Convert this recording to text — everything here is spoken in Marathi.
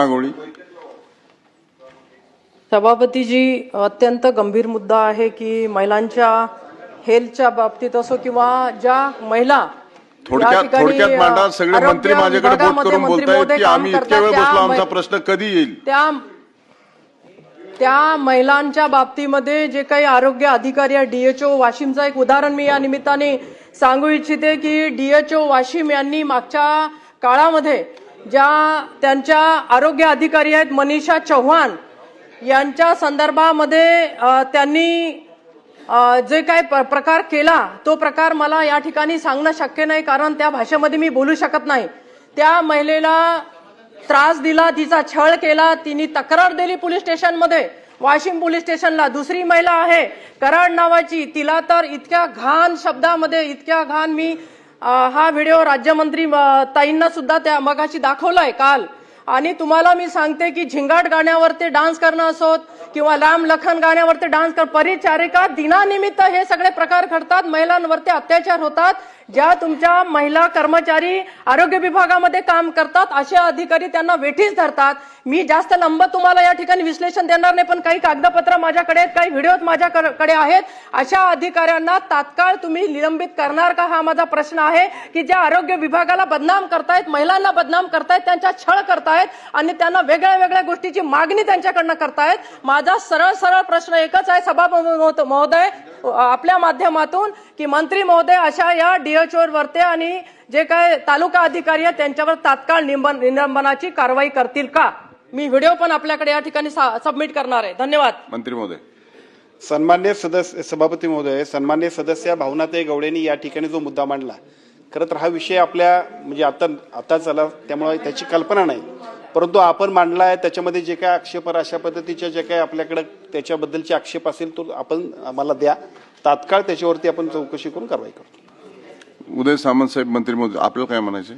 गोळी. सभापतीजी, अत्यंत गंभीर मुद्दा आहे की महिलांच्या हेल्थच्या बाबतीत असो किंवा ज्या महिला थोडक्यात मांडा. सगळे मंत्री माझ्याकडे बोट करून बोलतायत की आम्ही इतक्या वेळ बसलो, आमचा प्रश्न कधी येईल. त्या महिलांच्या बाबतीमध्ये जे काही आरोग्य अधिकारी आहे, डीएचओ वाशिमचं एक उदाहरण मी या निमित्ताने सांगू इच्छिते की डीएचओ वाशिम यांनी मागच्या काळामध्ये ज्या त्यांच्या आरोग्य अधिकारी आहेत मनीषा चव्हाण यांच्या संदर्भामध्ये त्यांनी जे काही प्रकार केला तो प्रकार मला या ठिकाणी सांगणं शक्य नाही, कारण त्या भाषेमध्ये मी बोलू शकत नाही. त्या महिलेला त्रास दिला, तिचा छळ केला, तिने तक्रार दिली पोलीस स्टेशनमध्ये, वाशिम पोलीस स्टेशनला. दुसरी महिला आहे कराड नावाची, तिला तर इतक्या घाण शब्दामध्ये, इतक्या घाण, मी हा व्हिडिओ राज्यमंत्री ताईंना सुद्धा त्या मगाशी दाखवलाय काल. आणि तुम्हाला मी सांगते की झिंगाट गाण्यावरती डान्स करणं असोत किंवा लांब लखन गाण्यावरती डान्स कर, परिचारिका दिनानिमित्त हे सगळे प्रकार घडतात, महिलांवरती अत्याचार होतात. ज्या तुमच्या महिला कर्मचारी आरोग्य विभागामध्ये काम करतात असे अधिकारी त्यांना वेठीस धरतात. मी जास्त लंब तुम्हाला या ठिकाणी विश्लेषण देणार नाही, पण काही कागदपत्र माझ्याकडे आहेत, काही व्हिडिओ माझ्याकडे आहेत. अशा अधिकाऱ्यांना तात्काळ तुम्ही निलंबित करणार का, हा माझा प्रश्न आहे. की ज्या आरोग्य विभागाला बदनाम करतायत, महिलांना बदनाम करतायत, त्यांच्या छळ करतायत आणि त्यांना वेगळ्या वेगळ्या गोष्टीची मागणी त्यांच्याकडनं करतायत. माझा सरळ प्रश्न एकच आहे सभापती महोदय आपल्या माध्यमातून, की मंत्री महोदय अशा या डीएचओ वरती आणि जे काय तालुका अधिकारी आहेत त्यांच्यावर तात्काळ निलंबनाची कारवाई करतील का. मी व्हिडिओ पण आपल्याकडे या ठिकाणी सबमिट करणार आहे. धन्यवाद. मंत्री महोदय. सन्मान्य सदस्य, सभापती महोदय, सन्मान्य सदस्य भावनाताई गवळेंनी या ठिकाणी जो मुद्दा मांडला, खरं तर हा विषय आपल्या म्हणजे आता झाला त्यामुळे त्याची कल्पना नाही, परंतु आपण मांडला आहे. त्याच्यामध्ये जे काय आक्षेप, अशा पद्धतीच्या जे काही आपल्याकडे त्याच्याबद्दलचे आक्षेप असेल तो आपण आम्हाला द्या, तात्काळ त्याच्यावरती आपण चौकशी करून कारवाई करतो. उदय सामंत साहेब, मंत्री महोदय, आपल्याला काय म्हणायचं.